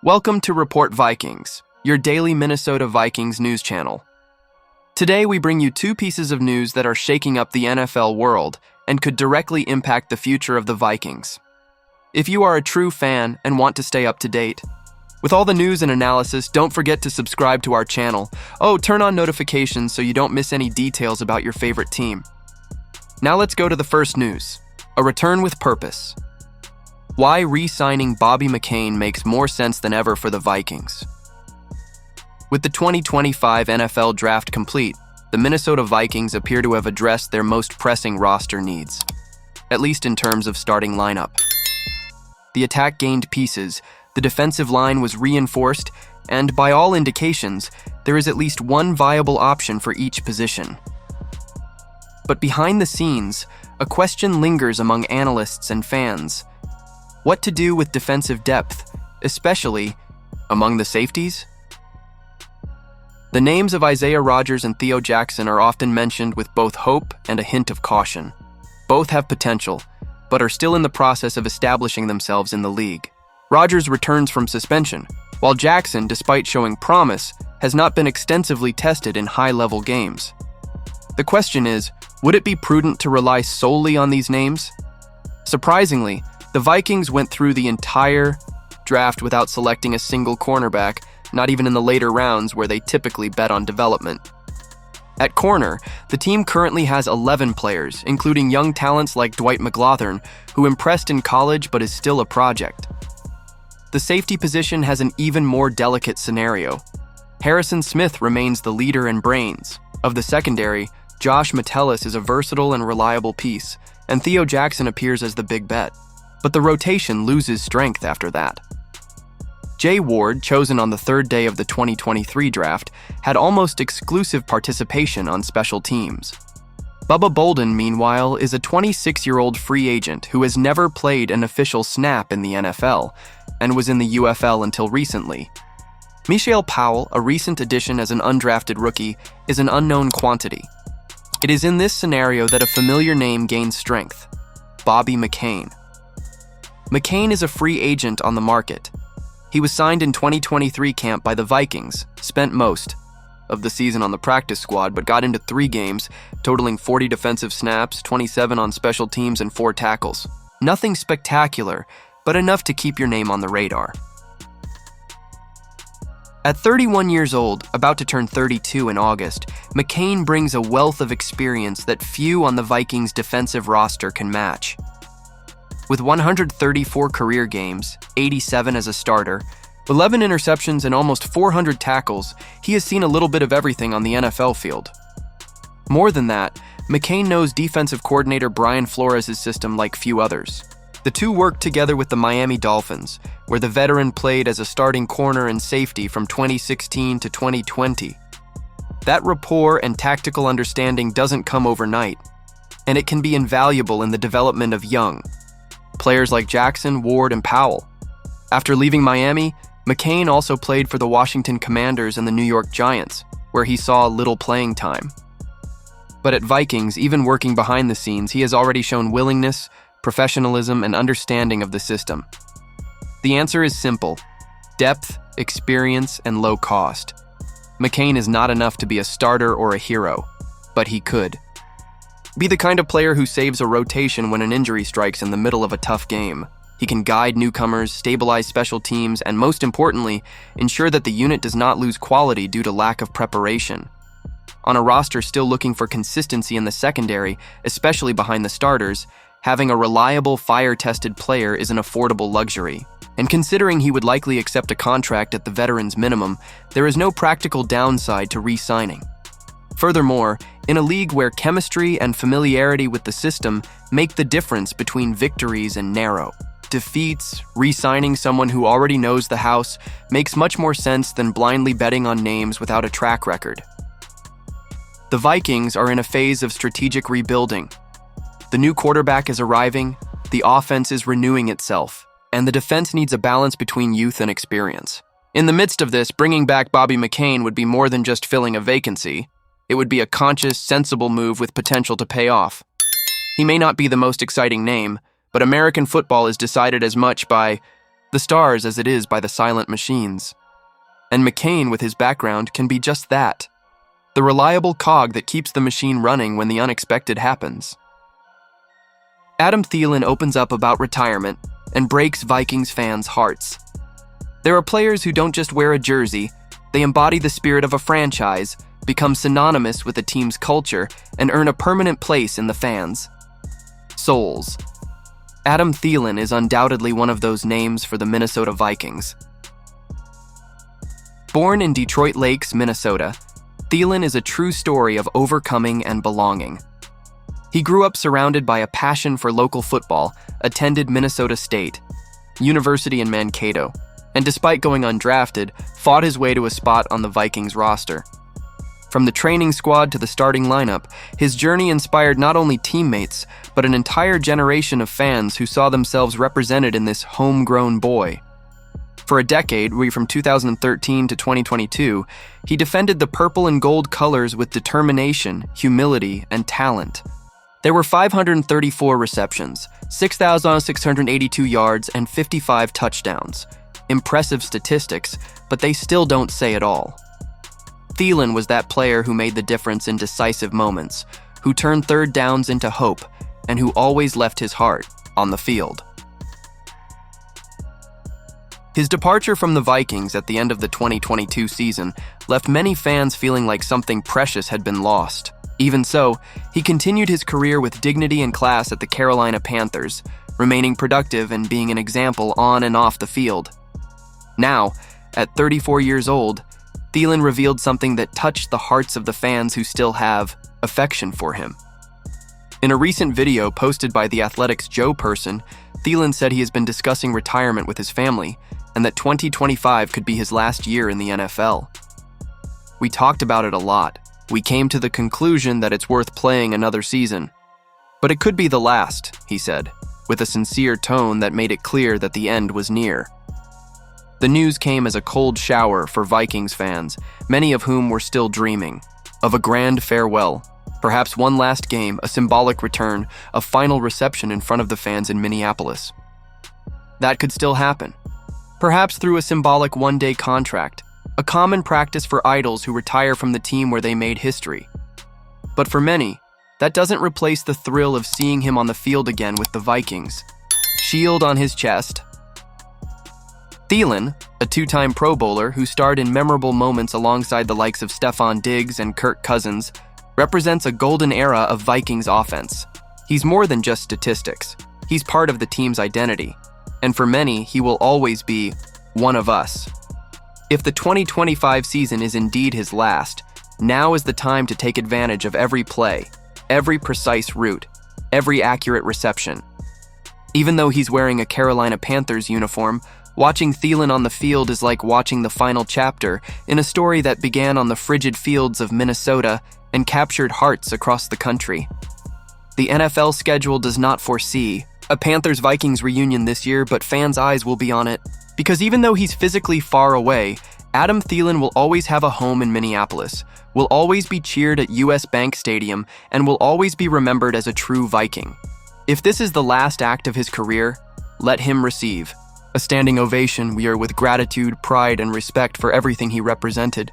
Welcome to Report Vikings, your daily Minnesota Vikings news channel. Today we bring you two pieces of news that are shaking up the NFL world and could directly impact the future of the Vikings. If you are a true fan and want to stay up to date with all the news and analysis, don't forget to subscribe to our channel. Turn on notifications so you don't miss any details about your favorite team. Now let's go to the first news. A return with purpose. Why re-signing Bobby McCain makes more sense than ever for the Vikings. With the 2025 NFL Draft complete, the Minnesota Vikings appear to have addressed their most pressing roster needs, at least in terms of starting lineup. The attack gained pieces, the defensive line was reinforced, and by all indications, there is at least one viable option for each position. But behind the scenes, a question lingers among analysts and fans. What to do with defensive depth, especially among the safeties? The names of Isaiah Rodgers and Theo Jackson are often mentioned with both hope and a hint of caution. Both have potential, but are still in the process of establishing themselves in the league. Rodgers returns from suspension, while Jackson, despite showing promise, has not been extensively tested in high-level games. The question is, would it be prudent to rely solely on these names? Surprisingly, the Vikings went through the entire draft without selecting a single cornerback, not even in the later rounds where they typically bet on development. At corner, the team currently has 11 players, including young talents like Dwight McCain, who impressed in college but is still a project. The safety position has an even more delicate scenario. Harrison Smith remains the leader and brains. Of the secondary, Josh Metellus is a versatile and reliable piece, and Theo Jackson appears as the big bet. But the rotation loses strength after that. Jay Ward, chosen on the third day of the 2023 draft, had almost exclusive participation on special teams. Bubba Bolden, meanwhile, is a 26-year-old free agent who has never played an official snap in the NFL and was in the UFL until recently. Michael Powell, a recent addition as an undrafted rookie, is an unknown quantity. It is in this scenario that a familiar name gains strength: Bobby McCain. McCain is a free agent on the market. He was signed in 2023 camp by the Vikings, spent most of the season on the practice squad, but got into 3 games, totaling 40 defensive snaps, 27 on special teams, and 4 tackles. Nothing spectacular, but enough to keep your name on the radar. At 31 years old, about to turn 32 in August, McCain brings a wealth of experience that few on the Vikings' defensive roster can match. With 134 career games, 87 as a starter, 11 interceptions, and almost 400 tackles, he has seen a little bit of everything on the NFL field. More than that, McCain knows defensive coordinator Brian Flores' system like few others. The two worked together with the Miami Dolphins, where the veteran played as a starting corner and safety from 2016 to 2020. That rapport and tactical understanding doesn't come overnight, and it can be invaluable in the development of young players like Jackson, Ward, and Powell. After leaving Miami, McCain also played for the Washington Commanders and the New York Giants, where he saw little playing time. But at Vikings, even working behind the scenes, he has already shown willingness, professionalism, and understanding of the system. The answer is simple: depth, experience, and low cost. McCain is not enough to be a starter or a hero, but he could be the kind of player who saves a rotation when an injury strikes in the middle of a tough game. He can guide newcomers, stabilize special teams, and most importantly, ensure that the unit does not lose quality due to lack of preparation. On a roster still looking for consistency in the secondary, especially behind the starters, having a reliable, fire-tested player is an affordable luxury. And considering he would likely accept a contract at the veteran's minimum, there is no practical downside to re-signing. Furthermore, in a league where chemistry and familiarity with the system make the difference between victories and narrow defeats, re-signing someone who already knows the house makes much more sense than blindly betting on names without a track record. The Vikings are in a phase of strategic rebuilding. The new quarterback is arriving, the offense is renewing itself, and the defense needs a balance between youth and experience. In the midst of this, bringing back Bobby McCain would be more than just filling a vacancy. It would be a conscious, sensible move with potential to pay off. He may not be the most exciting name, but American football is decided as much by the stars as it is by the silent machines. And McCain, with his background, can be just that, the reliable cog that keeps the machine running when the unexpected happens. Adam Thielen opens up about retirement and breaks Vikings fans' hearts. There are players who don't just wear a jersey, they embody the spirit of a franchise, become synonymous with a team's culture, and earn a permanent place in the fans' souls. Adam Thielen is undoubtedly one of those names for the Minnesota Vikings. Born in Detroit Lakes, Minnesota, Thielen is a true story of overcoming and belonging. He grew up surrounded by a passion for local football, attended Minnesota State University in Mankato, and despite going undrafted, fought his way to a spot on the Vikings roster. From the training squad to the starting lineup, his journey inspired not only teammates, but an entire generation of fans who saw themselves represented in this homegrown boy. For a decade, from 2013 to 2022, he defended the purple and gold colors with determination, humility, and talent. There were 534 receptions, 6,682 yards, and 55 touchdowns. Impressive statistics, but they still don't say it all. Thielen was that player who made the difference in decisive moments, who turned third downs into hope, and who always left his heart on the field. His departure from the Vikings at the end of the 2022 season left many fans feeling like something precious had been lost. Even so, he continued his career with dignity and class at the Carolina Panthers, remaining productive and being an example on and off the field. Now, at 34 years old, Thielen revealed something that touched the hearts of the fans who still have affection for him. In a recent video posted by The Athletic's Joe Person, Thielen said he has been discussing retirement with his family and that 2025 could be his last year in the NFL. "We talked about it a lot. We came to the conclusion that it's worth playing another season. But it could be the last," he said, with a sincere tone that made it clear that the end was near. The news came as a cold shower for Vikings fans, many of whom were still dreaming of a grand farewell, perhaps one last game, a symbolic return, a final reception in front of the fans in Minneapolis. That could still happen, perhaps through a symbolic one-day contract, a common practice for idols who retire from the team where they made history. But for many, that doesn't replace the thrill of seeing him on the field again with the Vikings, shield on his chest. Thielen, a two-time Pro Bowler who starred in memorable moments alongside the likes of Stephon Diggs and Kirk Cousins, represents a golden era of Vikings offense. He's more than just statistics. He's part of the team's identity. And for many, he will always be one of us. If the 2025 season is indeed his last, now is the time to take advantage of every play, every precise route, every accurate reception. Even though he's wearing a Carolina Panthers uniform, watching Thielen on the field is like watching the final chapter in a story that began on the frigid fields of Minnesota and captured hearts across the country. The NFL schedule does not foresee a Panthers-Vikings reunion this year, but fans' eyes will be on it. Because even though he's physically far away, Adam Thielen will always have a home in Minneapolis, will always be cheered at US Bank Stadium, and will always be remembered as a true Viking. If this is the last act of his career, let him receive a standing ovation we are with gratitude, pride, and respect for everything he represented.